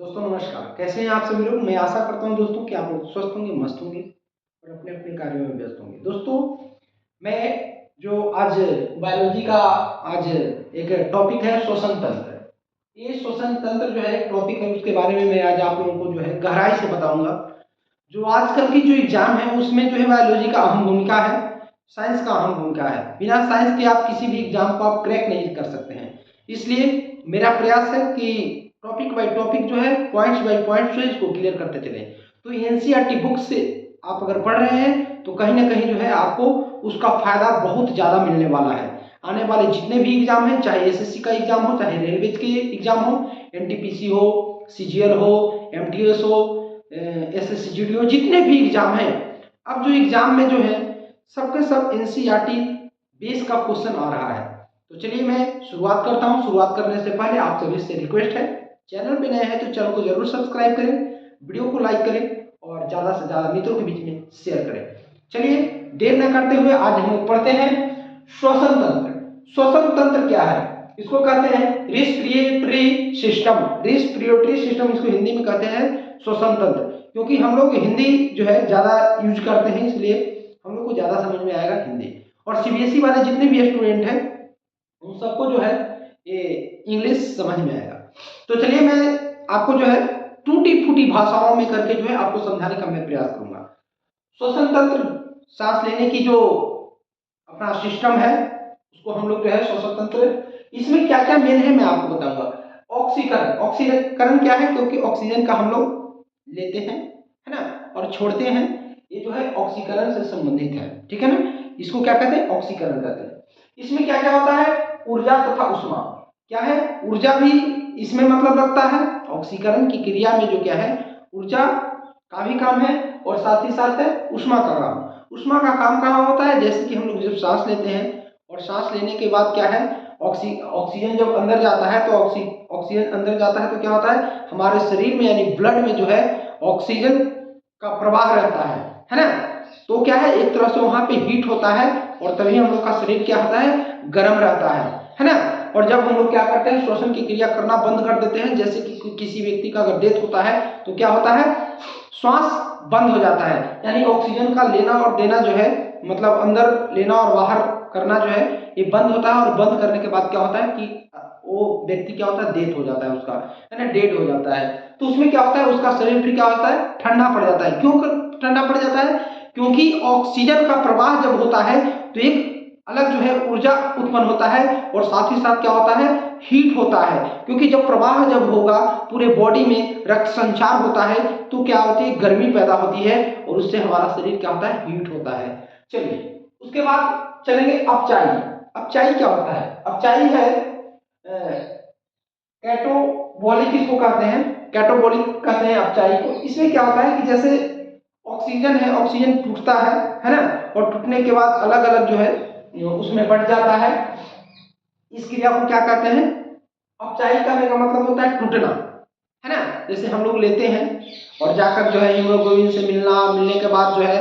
दोस्तों नमस्कार, कैसे हैं आप सभी लोग। मैं आशा करता हूं दोस्तों कि आप लोग स्वस्थ होंगे, मस्त होंगे और अपने अपने कार्यों में व्यस्त होंगे। दोस्तों मैं जो आज बायोलॉजी का आज एक टॉपिक है श्वसन तंत्र। ये श्वसन तंत्र जो है एक टॉपिक है, उसके बारे में मैं आज आप लोगों को जो है गहराई से बताऊंगा। जो आजकल की जो एग्जाम है उसमें जो है बायोलॉजी का अहम भूमिका है, साइंस का अहम भूमिका है। बिना साइंस के आप किसी भी एग्जाम को आप क्रैक नहीं कर सकते हैं। इसलिए मेरा प्रयास है कि टॉपिक बाय टॉपिक जो है, पॉइंट्स बाय पॉइंट्स जो है इसको क्लियर करते चले। तो एनसीईआरटी बुक से आप अगर पढ़ रहे हैं तो कहीं ना कहीं जो है आपको उसका फायदा बहुत ज्यादा मिलने वाला है। आने वाले जितने भी एग्जाम हैं, चाहे एसएससी का एग्जाम हो, चाहे रेलवे के एग्जाम हो, एनटीपीसी हो, सीजीएल हो, एमटीएस हो, एसएससी जीडी हो, जितने भी एग्जाम हैं, अब जो एग्जाम में जो है सबके सब एनसीईआरटी बेस का क्वेश्चन आ रहा है। तो चलिए मैं शुरुआत करता हूं। शुरुआत करने से पहले आप सभी से रिक्वेस्ट है, चैनल पे नए हैं तो चैनल को जरूर सब्सक्राइब करें, वीडियो को लाइक करें और ज्यादा से ज्यादा मित्रों के बीच में शेयर करें। चलिए देर न करते हुए आज हम लोग पढ़ते हैं श्वसन तंत्र। श्वसन तंत्र क्या है? इसको कहते हैं रेस्पिरेटरी सिस्टम। रेस्पिरेटरी सिस्टम इसको हिंदी में कहते हैं श्वसन तंत्र। क्योंकि हम लोग हिंदी जो है ज्यादा यूज करते हैं, इसलिए हम लोग को ज्यादा समझ में आएगा हिंदी। और सीबीएसई वाले जितने भी स्टूडेंट हैं उन सबको जो है ये इंग्लिश समझ में आएगा। तो चलिए मैं आपको जो है टूटी फूटी भाषाओं में करके जो है आपको समझाने का मैं प्रयास करूंगा। श्वसन तंत्र, सांस लेने की जो अपना सिस्टम है उसको हम लोग जो है श्वसन तंत्र, इसमें क्या क्या मेन है मैं आपको बताऊंगा। ऑक्सीकरण, ऑक्सीकरण क्या है? क्योंकि ऑक्सीजन का हम लोग लेते हैं, है ना, और छोड़ते हैं, ये जो है ऑक्सीकरण से संबंधित है, ठीक है ना। इसको क्या कहते हैं? ऑक्सीकरण कहते हैं। इसमें क्या क्या होता है? ऊर्जा तथा उष्मा। क्या है? ऊर्जा भी इसमें मतलब लगता है। ऑक्सीकरण की क्रिया में जो क्या है, ऊर्जा का भी काम है और साथ ही साथ है उष्मा का काम। उष्मा का काम कहाँ होता है? जैसे कि हम लोग जब सांस लेते हैं और सांस लेने के बाद क्या है, ऑक्सीजन जब अंदर जाता है तो ऑक्सीजन अंदर जाता है तो क्या होता है, हमारे शरीर में यानी ब्लड में जो है ऑक्सीजन का प्रवाह रहता है ना। तो क्या है, एक तरह से वहां पे हीट होता है और तभी हम लोग का शरीर क्या होता है, गर्म रहता है ना। और जब हम लोग क्या करते हैं, श्वसन की क्रिया करना बंद कर देते हैं, जैसे कि किसी व्यक्ति का अगर डेथ होता है तो क्या होता है, श्वास बंद हो जाता है। यानी ऑक्सीजन का लेना और देना जो है, मतलब अंदर लेना और बाहर करना जो है, ये बंद होता है। और बंद करने के बाद क्या होता है कि वो व्यक्ति क्या होता है, डेथ हो जाता है उसका, है ना, डेड हो जाता है। तो उसमें क्या होता है, उसका शरीर फिर क्या होता है, ठंडा पड़ जाता है। क्यों ठंडा पड़ जाता है? क्योंकि ऑक्सीजन का प्रवाह जब होता है तो एक अलग जो है ऊर्जा उत्पन्न होता है और साथ ही साथ क्या होता है, हीट होता है। क्योंकि जब प्रवाह जब होगा पूरे बॉडी में, रक्त संचार होता है तो क्या होती है, गर्मी पैदा होती है और उससे हमारा शरीर क्या होता है, हीट होता है। चलिए उसके बाद चलेंगे अपचाई। अपचाई क्या होता है? अपचाई है कैटोबॉलिक, इसको कहते हैं कैटोबॉलिक कहते हैं अपचाई को। इसमें क्या होता है कि जैसे ऑक्सीजन है, ऑक्सीजन टूटता है ना, और टूटने के बाद अलग अलग जो है उसमें बढ़ जाता है। इस क्रिया को क्या कहते हैं, अपचाई करने का मतलब होता है टूटना, है ना। जैसे हम लोग लेते हैं और जाकर जो है हीमोग्लोबिन से मिलने के बाद जो है,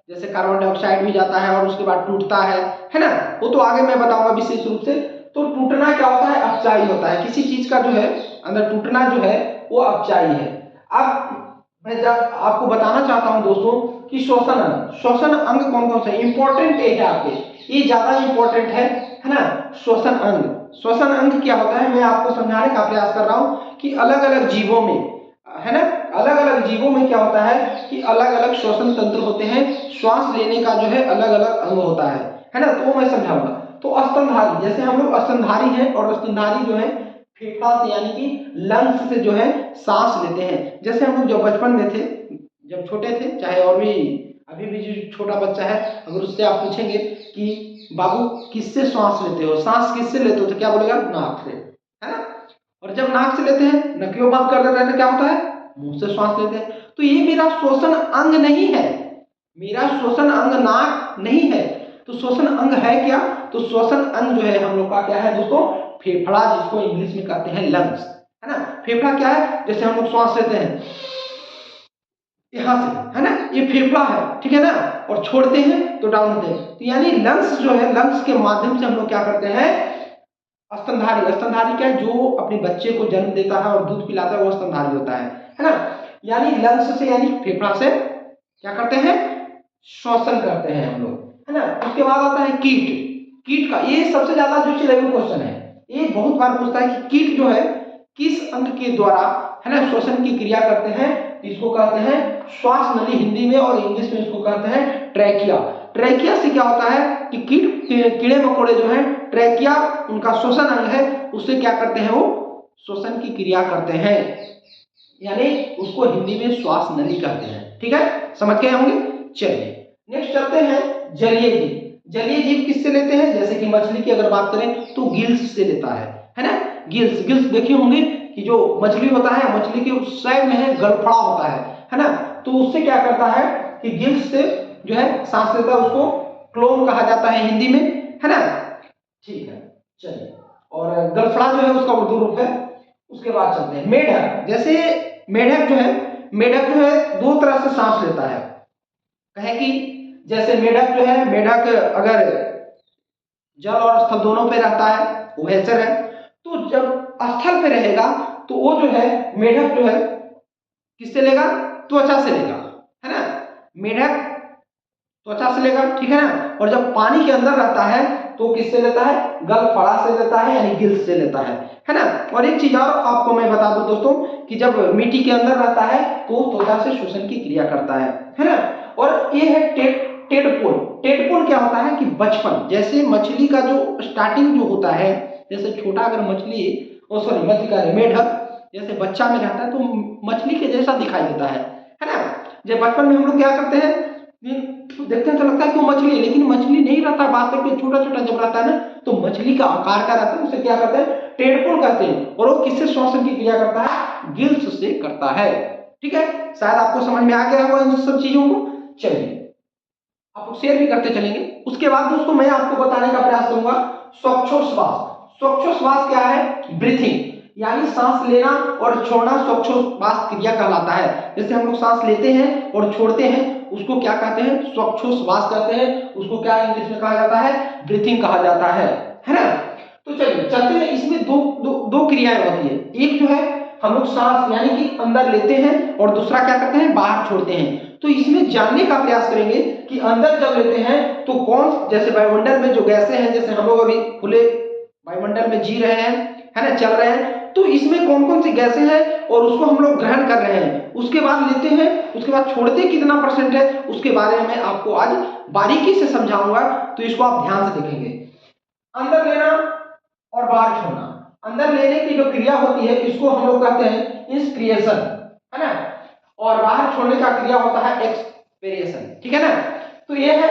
जैसे कार्बन डाइऑक्साइड भी जाता है और उसके बाद टूटता है ना। वो तो आगे मैं बताऊंगा विशेष रूप से। तो टूटना क्या होता है, अपचाई होता है। किसी चीज का जो है अंदर टूटना जो है वो अपचाई है। अब मैं जब आपको बताना चाहता हूं दोस्तों कि श्वसन अंग, श्वसन अंग कौन कौन से इंपॉर्टेंट है आपके, ये ज्यादा इंपॉर्टेंट है ना। श्वसन अंग, श्वसन अंग क्या होता है मैं आपको समझाने का प्रयास कर रहा हूं कि अलग अलग जीवों में, है ना, अलग अलग जीवों में क्या होता है कि अलग अलग श्वसन तंत्र होते हैं। श्वास लेने का जो है अलग अलग अंग होता है ना। तो मैं समझाऊंगा। तो स्तनधारी, जैसे हम लोग स्तनधारी हैं और स्तनधारी जो है फेफड़ा से यानी कि लंग्स से जो है सांस लेते हैं। जैसे हम लोग जब बचपन में थे, जब छोटे थे, चाहे और भी अभी भी जो छोटा बच्चा है, अगर उससे आप पूछेंगे कि बाबू किससे श्वास लेते हो, सांस किससे लेते हो, तो क्या बोलेगा, नाक से, है ना। और जब नाक से लेते हैं, नकियों बंद कर देते हैं, तो क्या होता है, मुंह से श्वास लेते हैं। तो ये मेरा श्वसन अंग नहीं है, मेरा श्वसन अंग नाक नहीं है। तो श्वसन अंग है क्या? तो श्वसन अंग जो है हम लोग का क्या है दोस्तों, फेफड़ा, जिसको इंग्लिश में कहते हैं लंग्स, है ना। फेफड़ा क्या है, जैसे हम लोग श्वास लेते हैं यहां से, है ना, ये फेफड़ा है, ठीक है ना, और छोड़ते हैं तो डाउन होते हैं। तो यानी लंग्स जो है, लंग्स के माध्यम से हम लोग क्या करते हैं, स्तनधारी, स्तनधारी क्या है, जो अपने बच्चे को जन्म देता है और दूध पिलाता है वो स्तनधारी होता है ना। यानी लंग्स से यानी फेफड़ा से क्या करते हैं, श्वसन करते हैं हम लोग, है ना। उसके बाद आता है कीट। कीट का ये सबसे ज्यादा जो चिलेबल क्वेश्चन है, ये बहुत बार पूछता है कि कीट जो है किस अंग के द्वारा, है ना, श्वसन की क्रिया करते हैं। इसको कहते हैं श्वास नली हिंदी में, और इंग्लिश में इसको कहते हैं ट्रैकिया। ट्रैकिया से क्या होता है कि कीड़े मकोड़े जो हैं, ट्रैकिया उनका श्वसन अंग है, उससे क्या करते हैं, वो श्वसन की क्रिया करते हैं, यानी उसको हिंदी में श्वास नली कहते हैं। ठीक है, समझ गए होंगे। चलिए नेक्स्ट चलते हैं जलीय जीव। जलीय जीव किससे लेते हैं, जैसे कि मछली की अगर बात करें तो गिल्स से लेता है ना। गिल्स, गिल्स देखे होंगे कि जो मछली होता है, मछली के उस साइड में है गलफड़ा होता है ना, तो उससे क्या करता है कि गिल्स से जो है सांस लेता है, उसको क्लोम कहा जाता है हिंदी में, है ना। ठीक है, चलिए, और गलफड़ा जो है उसका उर्दू रूप है। उसके बाद चलते हैं मेढक। जैसे मेढक जो है दो तरह से सांस लेता है, कहे कि जैसे मेढक जो है, मेढक अगर जल और स्थल दोनों पे रहता है, उभयचर है, तो जब स्थल पे रहेगा तो वो जो है मेढक जो है किससे लेगा, त्वचा से लेगा, है ना। मेढक त्वचा से लेगा, ठीक है ना। और जब पानी के अंदर रहता है तो किससे लेता है, गलफड़ा से लेता है, यानी गिल्स से लेता है ना। और एक चीज और आपको मैं बता दूं दोस्तों कि जब मिट्टी के अंदर रहता है तो त्वचा से श्वसन की क्रिया करता है ना। और ये है टेडपोल। टेडपोल क्या होता है कि बचपन, जैसे मछली का जो स्टार्टिंग जो होता है, जैसे छोटा अगर मछली, मछली का मेढक जैसे बच्चा में रहता है तो मछली के जैसा दिखाई देता है ना। जब बचपन में हम लोग क्या करते हैं, देखते हैं तो लगता है कि वो मछली है, लेकिन मछली नहीं रहता, बात करके छोटा छोटा जब रहता है ना तो मछली का आकार का रहता है, उसे क्या करते हैं, टेडपोल कहते हैं। और वो किससे श्वसन की क्रिया करता है, गिल्स से करता है। ठीक है, शायद आपको समझ में आ गया होगा इन सब चीजों को। चलिए आप शेयर भी करते चलेंगे। उसके बाद दोस्तों मैं आपको बताने का प्रयास करूंगा श्वासोच्छ्वास। श्वासोच्छ्वास क्या है, ब्रीथिंग, यानी सांस लेना और छोड़ना श्वासोच्छ्वास क्रिया कहलाता है। जैसे हम लोग सांस लेते हैं और छोड़ते हैं उसको क्या कहते हैं, श्वासोच्छ्वास कहते हैं। उसको क्या इंग्लिश में कहा जाता है, ब्रीथिंग कहा जाता है ना। तो चलिए चलते हैं, इसमें दो क्रियाएं होती है। एक जो है हम लोग सांस यानी कि अंदर लेते हैं और दूसरा क्या करते हैं, बाहर छोड़ते हैं। तो इसमें जानने का प्रयास करेंगे कि अंदर जब लेते हैं तो कौन, जैसे वायुमंडल में जो गैसें हैं, जैसे हम लोग अभी खुले वायुमंडल में जी रहे हैं, है ना, चल रहे हैं, तो इसमें कौन कौन सी गैसें हैं और उसको हम लोग ग्रहण कर रहे हैं। उसके बाद लेते हैं, उसके बाद छोड़ते कितना % है, उसके बारे में मैं आपको आज बारीकी से समझाऊंगा, तो इसको आप ध्यान से देखेंगे। अंदर लेना और बाहर छोड़ना। अंदर लेने की जो क्रिया होती है इसको हम लोग कहते हैं इंस्पिरेशन, है ना, और बाहर छोड़ने का क्रिया होता है एक्सपीरेशन। ठीक है ना। तो ये है,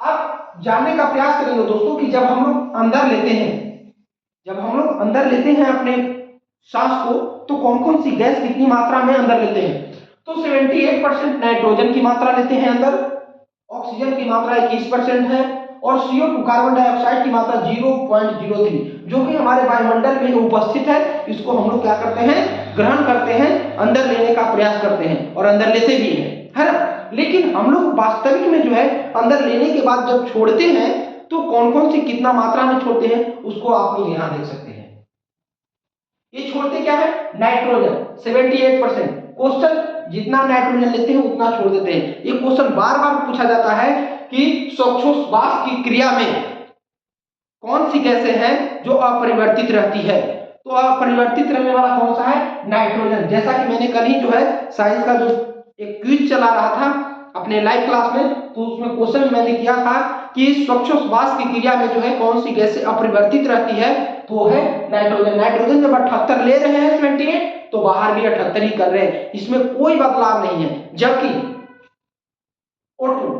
अब जानने का प्रयास करेंगे दोस्तों कि जब हम लोग अंदर लेते हैं, अपने सांस को, तो कौन कौन सी गैस कितनी मात्रा में अंदर लेते हैं। तो 78% नाइट्रोजन की मात्रा लेते हैं अंदर, ऑक्सीजन की मात्रा 21% है, और CO2 कार्बन डाइऑक्साइड की मात्रा 0.03, जो कि हमारे वायुमंडल में उपस्थित है। इसको हम लोग क्या करते हैं, ग्रहण करते हैं, अंदर लेने का प्रयास करते हैं और अंदर लेते भी हैं, है ना। लेकिन हम लोग वास्तविक में जो है अंदर लेने के बाद जब छोड़ते हैं तो कौन कौन सी कितना मात्रा में छोड़ते हैं, उसको आप लोग यहां देख सकते हैं। ये छोड़ते क्या है, नाइट्रोजन 78%। क्वेश्चन जितना नाइट्रोजन लेते हैं उतना छोड़ देते हैं। ये क्वेश्चन बार बार पूछा जाता है कि श्वासोच्छ्वास की क्रिया में कौन सी गैसें हैं जो अपरिवर्तित रहती है। तो अपरिवर्तित रहने वाला कौन सा है, नाइट्रोजन। जैसा कि मैंने कल ही जो है साइंस का जो एक क्विज चला रहा था अपने लाइव क्लास में, तो उसमें क्वेश्चन मैंने किया था कि श्वासोच्छ्वास की क्रिया में जो है कौन सी गैसें अपरिवर्तित रहती है, तो वो है नाइट्रोजन। नाइट्रोजन जब 78 ले रहे हैं 78, तो बाहर भी 78 ही कर रहे हैं, इसमें कोई बदलाव नहीं है। जबकि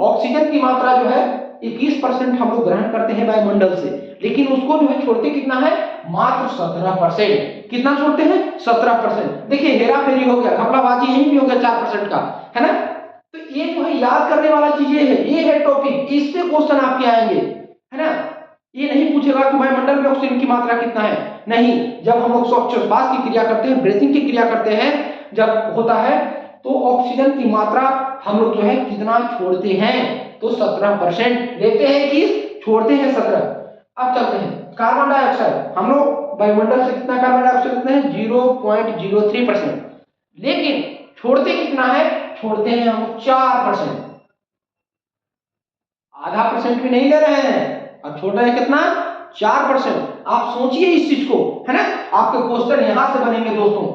ऑक्सीजन की मात्रा जो है 21% हम लोग ग्रहण करते हैं वायुमंडल से, लेकिन उसको जो है छोड़ते कितना है, मात्र 17%। कितना छोड़ते हैं, 17%। देखिए हेरा फेरी हो गया, घपलाबाजी यही भी हो गया 4% का, है ना। तो ये जो है याद करने वाला चीज ये है टॉपिक, इससे क्वेश्चन आपके आएंगे, है ना। ये नहीं पूछेगा कि वायुमंडल में ऑक्सीजन की मात्रा कितना है, नहीं। जब हम लोग श्वासोच्छ्वास की क्रिया करते हैं, ब्रीथिंग की क्रिया करते हैं, जब होता है तो ऑक्सीजन की मात्रा हम लोग जो है कितना छोड़ते हैं, तो 17% लेते हैं, 21 छोड़ते हैं 17। अब चलते हैं कार्बन डाइऑक्साइड। हम लोग वायुमंडल से कितना कार्बन डाइऑक्साइड लेते हैं? 0.03%। लेकिन छोड़ते कितना है? छोड़ते हैं हम 4%। आधा % भी नहीं ले रहे हैं और छोड़ रहे हैं कितना? 4%। आप सोचिए इस चीज को, है ना। आपके क्वेश्चन यहां से बनेंगे दोस्तों,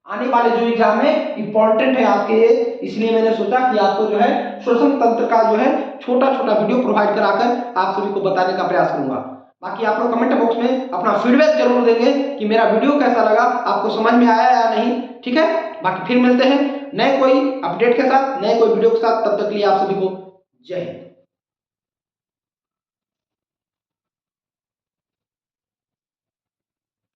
आने वाले जो एग्जाम है इंपॉर्टेंट है आपके लिए, इसलिए मैंने सोचा कि आपको जो है श्वसन तंत्र का जो है छोटा छोटा वीडियो प्रोवाइड कराकर आप सभी को बताने का प्रयास करूंगा। बाकी आप लोग कमेंट बॉक्स में अपना फीडबैक जरूर देंगे कि मेरा वीडियो कैसा लगा, आपको समझ में आया या नहीं, ठीक है। बाकी फिर मिलते हैं नए कोई अपडेट के साथ, नए कोई वीडियो के साथ, तब तक के लिए आप सभी को जय हिंद।